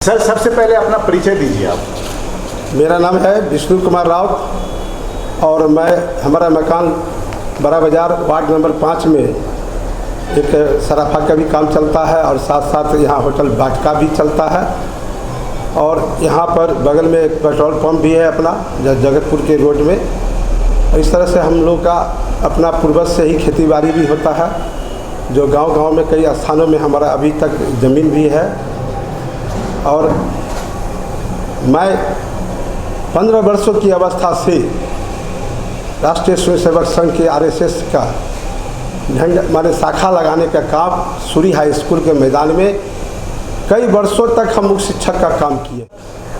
Sir, सबसे पहले अपना परिचय दीजिए आप। मेरा नाम है विष्णु कुमार राउत और हमारा मकान बड़ा बाज़ार वार्ड नंबर 5 में एक सराफा का भी काम चलता है और साथ साथ यहाँ होटल वाटिका भी चलता है। और यहाँ पर बगल में एक पेट्रोल पंप भी है अपना जगतपुर के रोड में। इस तरह से हम लोग का अपना पूर्वज से ही खेती बाड़ी भी होता है, जो गांव-गांव में कई स्थानों में हमारा अभी तक ज़मीन भी है। और मैं 15 वर्षों की अवस्था से राष्ट्रीय स्वयंसेवक संघ के आरएसएस का झंडा माने शाखा लगाने का काम सूरी हाई स्कूल के मैदान में कई वर्षों तक हम मुख्य शिक्षक का काम किए।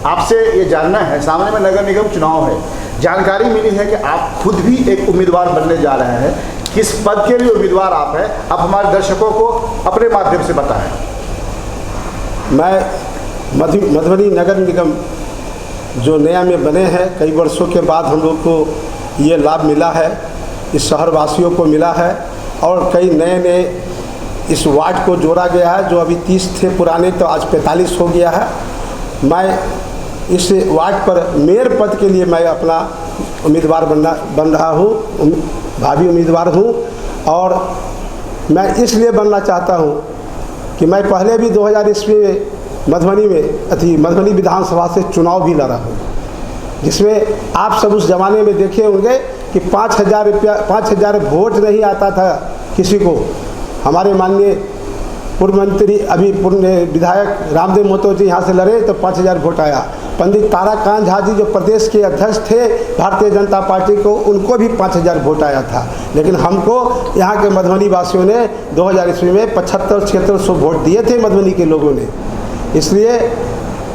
आपसे ये जानना है, सामने में नगर निगम चुनाव है, जानकारी मिली है कि आप खुद भी एक उम्मीदवार बनने जा रहे हैं। किस पद के लिए उम्मीदवार आप हैं, आप हमारे दर्शकों को अपने माध्यम से बताएं। मैं मधुबनी नगर निगम जो नया में बने हैं, कई वर्षों के बाद हम लोग को ये लाभ मिला है, इस शहर वासियों को मिला है। और कई नए इस वार्ड को जोड़ा गया है, जो अभी 30 थे पुराने, तो आज 45 हो गया है। मैं इस वार्ड पर मेयर पद के लिए मैं अपना उम्मीदवार बन रहा हूँ, भावी उम्मीदवार हूँ। और मैं इसलिए बनना चाहता हूँ कि मैं पहले भी 2000 ईस्वी में मधुबनी विधानसभा से चुनाव भी लड़ा हूँ, जिसमें आप सब उस ज़माने में देखे होंगे कि 5,000 वोट नहीं आता था किसी को। हमारे माननीय पूर्व मंत्री अभी पूर्व विधायक रामदेव महतो जी यहाँ से लड़े तो 5,000 वोट आया। पंडित ताराकांत झा जी जो प्रदेश के अध्यक्ष थे भारतीय जनता पार्टी को, उनको भी 5,000 वोट आया था। लेकिन हमको यहाँ के मधुबनी वासियों ने 2000 ईस्वी में 75-7600 वोट दिए थे मधुबनी के लोगों ने। इसलिए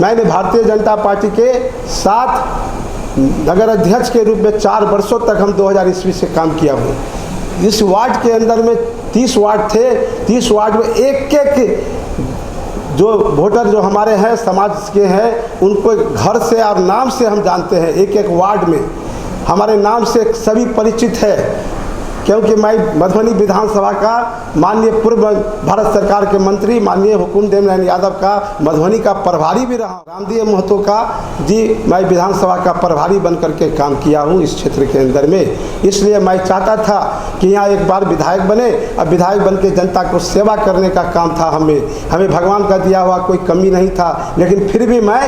मैंने भारतीय जनता पार्टी के साथ नगर अध्यक्ष के रूप में 4 वर्षों तक हम 2000 ईस्वी से काम किया हूँ। इस वार्ड के अंदर में 30 वार्ड थे, 30 वार्ड में एक जो वोटर जो हमारे हैं समाज के हैं, उनको घर से और नाम से हम जानते हैं। एक वार्ड में हमारे नाम से सभी परिचित है, क्योंकि मैं मधुबनी विधानसभा का माननीय पूर्व भारत सरकार के मंत्री माननीय हुकुमदेव नारायण यादव का मधुबनी का प्रभारी भी रहा। रामदेव महतो का जी मैं विधानसभा का प्रभारी बन करके काम किया हूँ इस क्षेत्र के अंदर में। इसलिए मैं चाहता था कि यहाँ एक बार विधायक बने, अब विधायक बन के जनता को सेवा करने का काम था। हमें भगवान का दिया हुआ कोई कमी नहीं था, लेकिन फिर भी मैं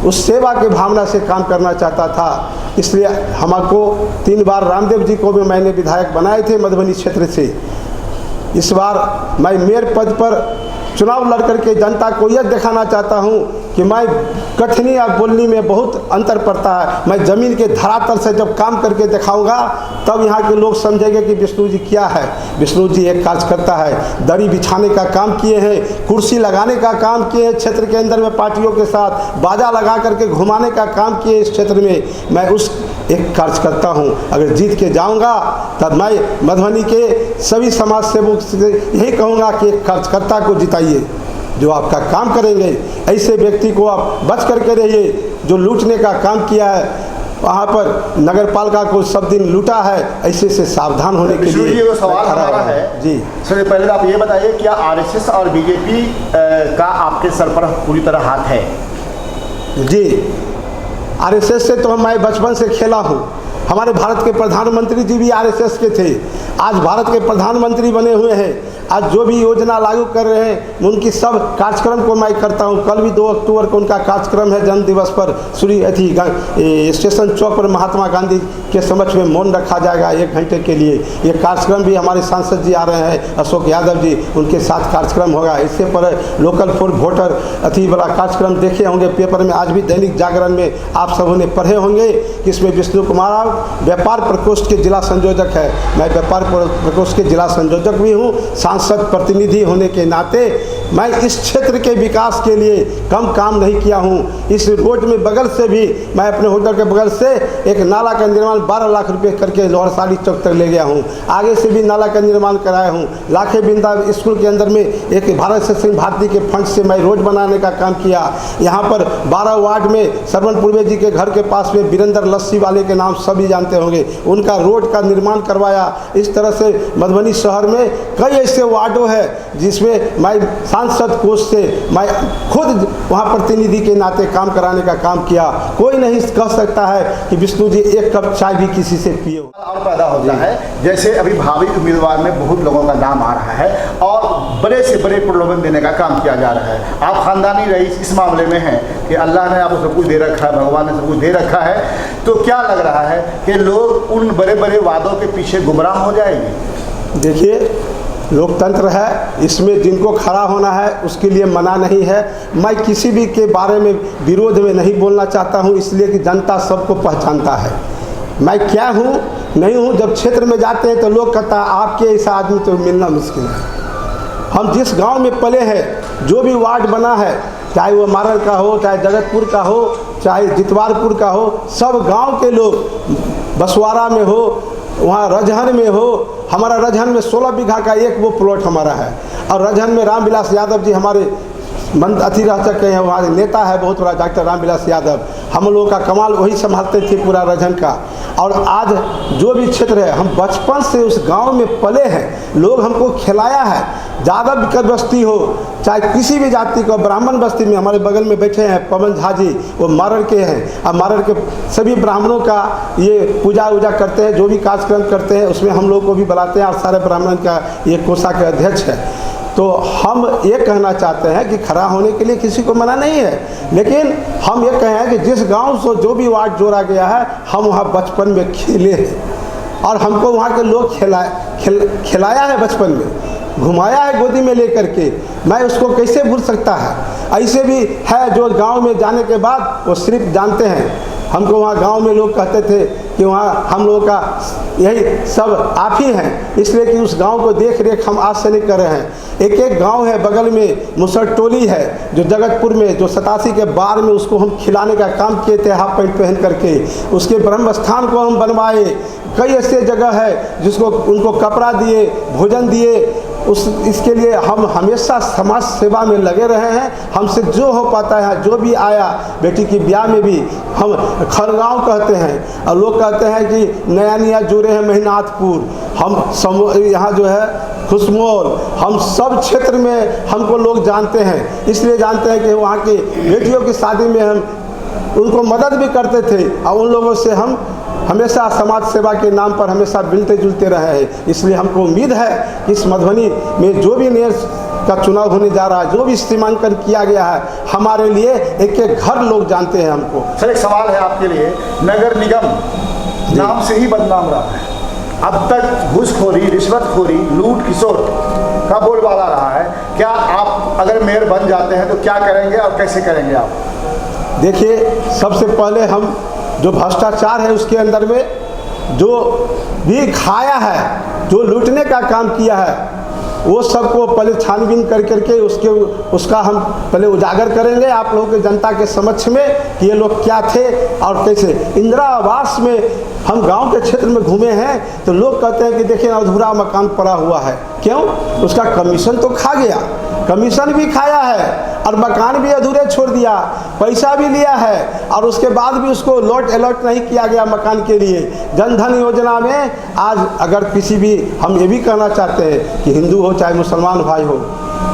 उस सेवा के भावना से काम करना चाहता था। इसलिए हमको 3 बार रामदेव जी को भी मैंने विधायक बनाए थे मधुबनी क्षेत्र से। इस बार मैं मेयर पद पर चुनाव लड़ करके जनता को यह दिखाना चाहता हूं कि मैं कथनी और बोलनी में बहुत अंतर पड़ता है। मैं ज़मीन के धरातल से जब काम करके दिखाऊंगा तब यहाँ के लोग समझेंगे कि विष्णु जी क्या है। विष्णु जी एक कार्यकर्ता है, दरी बिछाने का काम किए हैं, कुर्सी लगाने का काम किए हैं क्षेत्र के अंदर में, पार्टियों के साथ बाजा लगा करके घुमाने का काम किए इस क्षेत्र में। मैं उस एक कार्यकर्ता हूँ। अगर जीत के जाऊँगा तब मैं मधुबनी के सभी समाज सेवक से यही कहूँगा कि एक कार्यकर्ता को जिताइए जो आपका काम करेंगे। ऐसे व्यक्ति को आप बच करके रहिए जो लूटने का काम किया है, वहाँ पर नगर पालिका को सब दिन लूटा है। ऐसे से सावधान होने के लिए जो सवाल हमारा है जी, सबसे पहले आप ये बताइए, क्या आरएसएस और बीजेपी का आपके सर पर पूरी तरह हाथ है? जी, आरएसएस से तो मैं बचपन से खेला हूँ। हमारे भारत के प्रधानमंत्री जी भी आरएसएस के थे, आज भारत के प्रधानमंत्री बने हुए हैं। आज जो भी योजना लागू कर रहे हैं उनकी सब कार्यक्रम को मैं करता हूं। कल भी 2 अक्टूबर को उनका कार्यक्रम है, जन्म दिवस पर स्टेशन चौक पर महात्मा गांधी के समक्ष में मौन रखा जाएगा 1 घंटे के लिए। ये कार्यक्रम भी हमारे सांसद जी आ रहे हैं, अशोक यादव जी, उनके साथ कार्यक्रम होगा। इससे पर लोकल फॉर वोटर वाला कार्यक्रम देखे होंगे पेपर में, आज भी दैनिक जागरण में आप सबों ने पढ़े होंगे कि इसमें विष्णु कुमार राव व्यापार प्रकोष्ठ के जिला संयोजक है। मैं व्यापार प्रकोष्ठ के जिला संयोजक भी हूँ। सांसद प्रतिनिधि होने के नाते मैं इस क्षेत्र के विकास के लिए कम काम नहीं किया हूँ। इस रोड में बगल से भी मैं अपने होटल के बगल से एक नाला का निर्माण 12 लाख रुपए करके लोहरसाली चौक तक ले गया हूँ। आगे से भी नाला का निर्माण कराया हूँ। लाखे बिंदा स्कूल के अंदर में एक भारत सिंह भारती के फंड से मैं रोड बनाने का काम किया। यहाँ पर 12 वार्ड में सरवण पूर्वे जी के घर के पास में वीरेंद्र लस्सी वाले के नाम सभी जानते होंगे, उनका रोड का निर्माण करवाया। इस तरह से मधुबनी शहर में कई ऐसे वार्डों है जिसमें मैं सांसद कोष से मैं खुद वहाँ प्रतिनिधि के नाते काम कराने का काम किया। कोई नहीं कह सकता है कि विष्णु जी एक कप चाय भी किसी से पिए। और पैदा होता है, जैसे अभी भावी उम्मीदवार में बहुत लोगों का नाम आ रहा है और बड़े से बड़े प्रलोभन देने का काम किया जा रहा है। आप खानदानी रईस इस मामले में हैं कि अल्लाह ने आपको सब कुछ दे रखा है, भगवान ने सब कुछ दे रखा है, तो क्या लग रहा है कि लोग उन बड़े बड़े वादों के पीछे गुमराह हो जाएंगे? देखिए, लोकतंत्र है, इसमें जिनको खड़ा होना है उसके लिए मना नहीं है। मैं किसी भी के बारे में विरोध में नहीं बोलना चाहता हूँ, इसलिए कि जनता सबको पहचानता है मैं क्या हूँ नहीं हूँ। जब क्षेत्र में जाते हैं तो लोग कहता है आपके ऐसा आदमी तो मिलना मुश्किल है। हम जिस गांव में पले हैं, जो भी वार्ड बना है, चाहे वो मारल का हो, चाहे जगतपुर का हो, चाहे जितवारपुर का हो, सब गांव के लोग, बसवारा में हो, वहाँ रजहन में हो, हमारा रजहन में 16 बीघा का एक वो प्लॉट हमारा है। और रजहन में रामविलास यादव जी हमारे अति रह चुके हैं, हमारे नेता है बहुत बड़ा डॉक्टर रामविलास यादव। हम लोगों का कमाल वही संभालते थे पूरा रजहन का। और आज जो भी क्षेत्र है, हम बचपन से उस गांव में पले हैं, लोग हमको खिलाया है। यादव का बस्ती हो चाहे किसी भी जाति को, ब्राह्मण बस्ती में हमारे बगल में बैठे हैं पवन झा जी, वो मारर के हैं। अब मारर के सभी ब्राह्मणों का ये पूजा वूजा करते हैं, जो भी कार्यक्रम करते हैं उसमें हम लोग को भी बुलाते हैं और सारे ब्राह्मण का ये कोषा के अध्यक्ष है। तो हम ये कहना चाहते हैं कि खड़ा होने के लिए किसी को मना नहीं है, लेकिन हम ये कहें कि जिस गांव से जो भी वार्ड जोड़ा गया है, हम वहाँ बचपन में खेले हैं और हमको वहाँ के लोग खिलाया है, बचपन में घुमाया है गोदी में लेकर के। मैं उसको कैसे भूल सकता है? ऐसे भी है जो गांव में जाने के बाद वो सिर्फ जानते हैं। हमको वहाँ गांव में लोग कहते थे कि वहाँ हम लोगों का यही सब आप ही हैं, इसलिए कि उस गांव को देख रेख हम आज से नहीं कर रहे हैं। एक एक गांव है बगल में, मुसर टोली है जो जगतपुर में, जो 87 के बार में उसको हम खिलाने का काम किए थे, हाफ पैंट पहन करके। उसके ब्रह्म स्थान को हम बनवाए। कई ऐसे जगह है जिसको उनको कपड़ा दिए, भोजन दिए। इसके लिए हम हमेशा समाज सेवा में लगे रहे हैं। हमसे जो हो पाता है, जो भी आया, बेटी की ब्याह में भी हम खरगांव कहते हैं और लोग कहते हैं कि नया नया जुड़े हैं महिनाथपुर, हम यहाँ जो है खुशमोल, हम सब क्षेत्र में हमको लोग जानते हैं। इसलिए जानते हैं कि वहाँ की बेटियों की शादी में हम उनको मदद भी करते थे और उन लोगों से हम हमेशा समाज सेवा के नाम पर हमेशा मिलते जुलते रहे हैं। इसलिए हमको उम्मीद है कि इस मधुबनी में जो भी मेयर का चुनाव होने जा रहा है, जो भी सीमांकन किया गया है, हमारे लिए एक एक घर लोग जानते हैं हमको। सर, एक सवाल है आपके लिए। नगर निगम नाम से ही बदनाम रहा है। अब तक घूसखोरी, रिश्वतखोरी, लूट खिसोट का बोलबाला रहा है। क्या आप अगर मेयर बन जाते हैं तो क्या करेंगे और कैसे करेंगे आप? देखिए, सबसे पहले हम जो भ्रष्टाचार है उसके अंदर में जो भी खाया है, जो लूटने का काम किया है, वो सबको पहले छानबीन कर करके उसका हम पहले उजागर करेंगे आप लोगों के जनता के समक्ष में कि ये लोग क्या थे और कैसे। इंदिरा आवास में हम गांव के क्षेत्र में घूमे हैं तो लोग कहते हैं कि देखिए अधूरा मकान पड़ा हुआ है। क्यों? उसका कमीशन तो खा गया, कमीशन भी खाया है और मकान भी अधूरे छोड़ दिया, पैसा भी लिया है और उसके बाद भी उसको अलॉट नहीं किया गया मकान के लिए। जन धन योजना में आज अगर किसी भी, हम ये भी कहना चाहते हैं कि हिंदू हो चाहे मुसलमान भाई हो,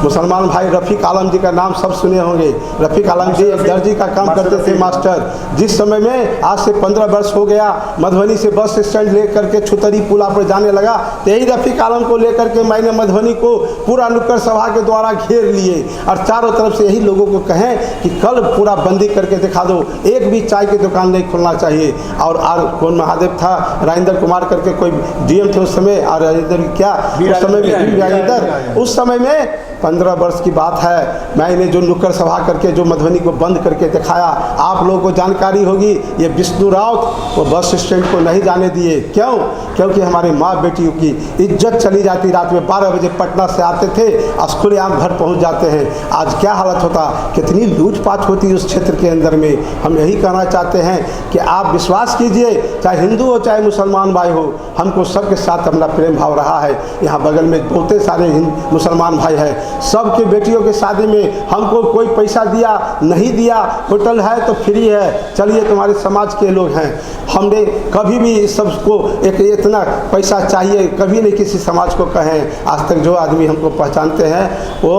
मुसलमान भाई रफ़ीक आलम जी का नाम सब सुने होंगे। रफ़ीक आलम जी एक दर्जी का काम करते थे, मास्टर। जिस समय में आज से 15 वर्ष हो गया मधुबनी से बस स्टैंड लेकर के छुतरी पुला पर जाने लगा, तो यही रफ़ीक आलम को लेकर के मैंने मधुबनी को पूरा नुक्कड़ सभा के द्वारा घेर लिए और चारों तरफ से यही लोगों को कहें कि कल पूरा बंदी करके दिखा दो, एक भी चाय की दुकान नहीं खुलना चाहिए। और कौन महादेव था, राजेंद्र कुमार करके कोई डीएम थे उस समय, और राजेंद्र क्या उस समय में, उस समय में 15 वर्ष की बात है, मैंने जो नुक्कड़ सभा करके जो मधुबनी को बंद करके दिखाया। आप लोगों को जानकारी होगी, ये विष्णु राउत वो बस स्टैंड को नहीं जाने दिए। क्यों? क्योंकि हमारे माँ बेटियों की इज्जत चली जाती। रात में 12 बजे पटना से आते थे, आज खुलेआम घर पहुँच जाते हैं। आज क्या हालत होता, कितनी लूटपाट होती उस क्षेत्र के अंदर में। हम यही कहना चाहते हैं कि आप विश्वास कीजिए, चाहे हिंदू हो चाहे मुसलमान भाई हो, हमको सबके साथ अपना प्रेम भाव रहा है। यहाँ बगल में बहुत सारे मुसलमान भाई हैं, सबके बेटियों के शादी में हमको कोई पैसा दिया नहीं दिया, होटल है तो फ्री है, चलिए तुम्हारे समाज के लोग हैं। हमने कभी भी इस सबको एक इतना पैसा चाहिए कभी नहीं किसी समाज को कहें। आज तक जो आदमी हमको पहचानते हैं वो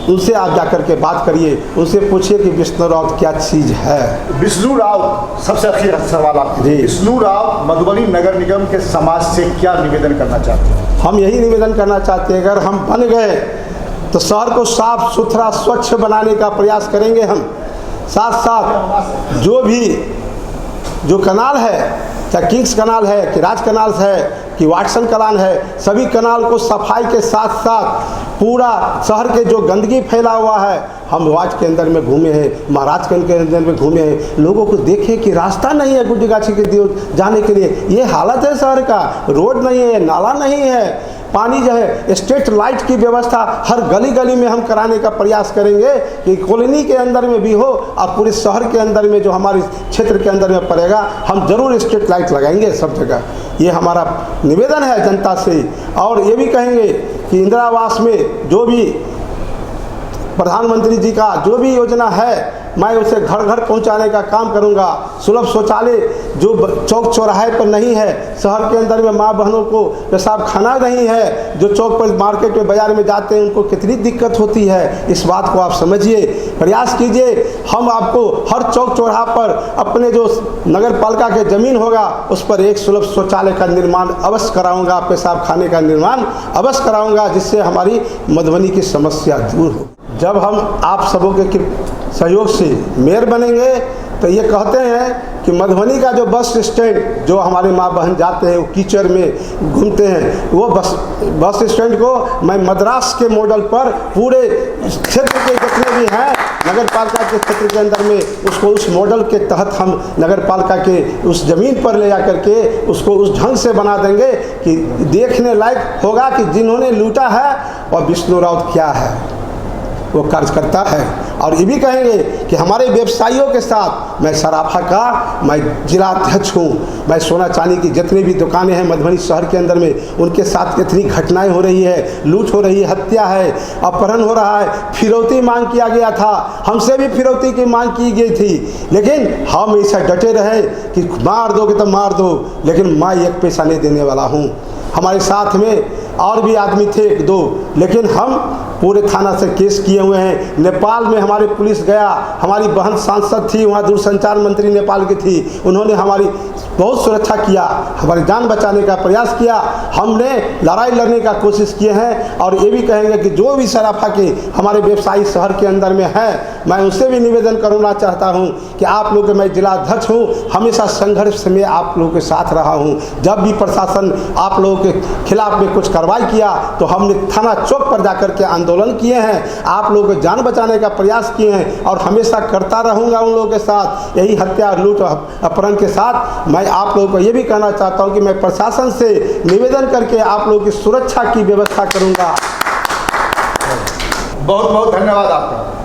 उनसे आप जाकर के बात करिए, उनसे पूछिए कि विष्णु राउत क्या चीज़ है। विष्णु राउत, सबसे आखिर सवाल आपके जी। विष्णु राउत मधुबनी नगर निगम के समाज से क्या निवेदन करना चाहते हैं? हम यही निवेदन करना चाहते हैं, अगर हम बन गए तो शहर को साफ सुथरा स्वच्छ बनाने का प्रयास करेंगे हम। साथ साथ जो कनाल है, चाहे किंग्स कनाल है कि राज कनाल है कि वाटसन कनाल है, सभी कनाल को सफाई के साथ साथ पूरा शहर के जो गंदगी फैला हुआ है, हम वार्ड के अंदर में घूमे हैं, महाराजगंज के अंदर में घूमे हैं, लोगों को देखें कि रास्ता नहीं है गुड्डीगाछी के जाने के लिए। ये हालत है शहर का, रोड नहीं है, नाला नहीं है, पानी जो है, स्ट्रीट लाइट की व्यवस्था हर गली गली में हम कराने का प्रयास करेंगे कि कॉलोनी के अंदर में भी हो और पूरे शहर के अंदर में जो हमारे क्षेत्र के अंदर में पड़ेगा, हम जरूर स्ट्रीट लाइट लगाएंगे सब जगह। ये हमारा निवेदन है जनता से। और ये भी कहेंगे कि इंदिरा आवास में जो भी प्रधानमंत्री जी का जो भी योजना है, मैं उसे घर घर पहुंचाने का काम करूंगा। सुलभ शौचालय जो चौक चौराहे पर नहीं है, शहर के अंदर में माँ बहनों को पेशाब खाना नहीं है, जो चौक पर मार्केट में बाज़ार में जाते हैं उनको कितनी दिक्कत होती है, इस बात को आप समझिए, प्रयास कीजिए। हम आपको हर चौक चौराहा पर अपने जो नगर पालिका के ज़मीन होगा उस पर एक सुलभ शौचालय का निर्माण अवश्य कराऊँगा, पेशाब खाने का निर्माण अवश्य कराऊँगा, जिससे हमारी मधुबनी की समस्या दूर हो। जब हम आप सबों के सहयोग से मेयर बनेंगे तो ये कहते हैं कि मधुबनी का जो बस स्टैंड जो हमारे माँ बहन जाते हैं वो कीचड़ में घूमते हैं, वो बस स्टैंड को मैं मद्रास के मॉडल पर पूरे क्षेत्र के जितने भी हैं नगर पालिका के क्षेत्र के अंदर में उसको उस मॉडल के तहत हम नगर पालिका के उस ज़मीन पर ले जा करके उसको उस ढंग से बना देंगे कि देखने लायक होगा कि जिन्होंने लूटा है और विष्णु राउत क्या है, वो कार्य करता है। और ये भी कहेंगे कि हमारे व्यवसायियों के साथ मैं सराफा का मैं जिला अध्यक्ष हूँ, मैं सोना चांदी की जितनी भी दुकानें हैं मधुबनी शहर के अंदर में उनके साथ कितनी घटनाएं हो रही है, लूट हो रही है, हत्या है, अपहरण हो रहा है, फिरौती मांग किया गया था, हमसे भी फिरौती की मांग की गई थी, लेकिन हम ऐसा डटे रहे कि मार दोगे तो मार दो, लेकिन मैं एक पैसा नहीं देने वाला हूँ। हमारे साथ में और भी आदमी थे एक दो, लेकिन हम पूरे थाना से केस किए हुए हैं। नेपाल में हमारी पुलिस गया, हमारी बहन सांसद थी वहाँ, दूरसंचार मंत्री नेपाल की थी, उन्होंने हमारी बहुत सुरक्षा किया, हमारी जान बचाने का प्रयास किया, हमने लड़ाई लड़ने का कोशिश किए हैं। और ये भी कहेंगे कि जो भी सराफा के हमारे व्यवसायी शहर के अंदर में है, मैं उनसे भी निवेदन करना चाहता हूँ कि आप लोग, मैं जिला अध्यक्ष हूँ, हमेशा संघर्ष में आप लोगों के साथ रहा हूँ। जब भी प्रशासन आप लोगों के खिलाफ में कुछ कार्रवाई किया तो हमने थाना चौक पर जाकर के आंदोलन किए हैं, आप लोगों को जान बचाने का प्रयास किए हैं और हमेशा करता रहूँगा उन लोगों के साथ। यही हत्या, लूट, अपहरण के साथ मैं आप लोगों को ये भी कहना चाहता हूँ कि मैं प्रशासन से निवेदन करके आप लोगों की सुरक्षा की व्यवस्था करूँगा। बहुत बहुत धन्यवाद आपका।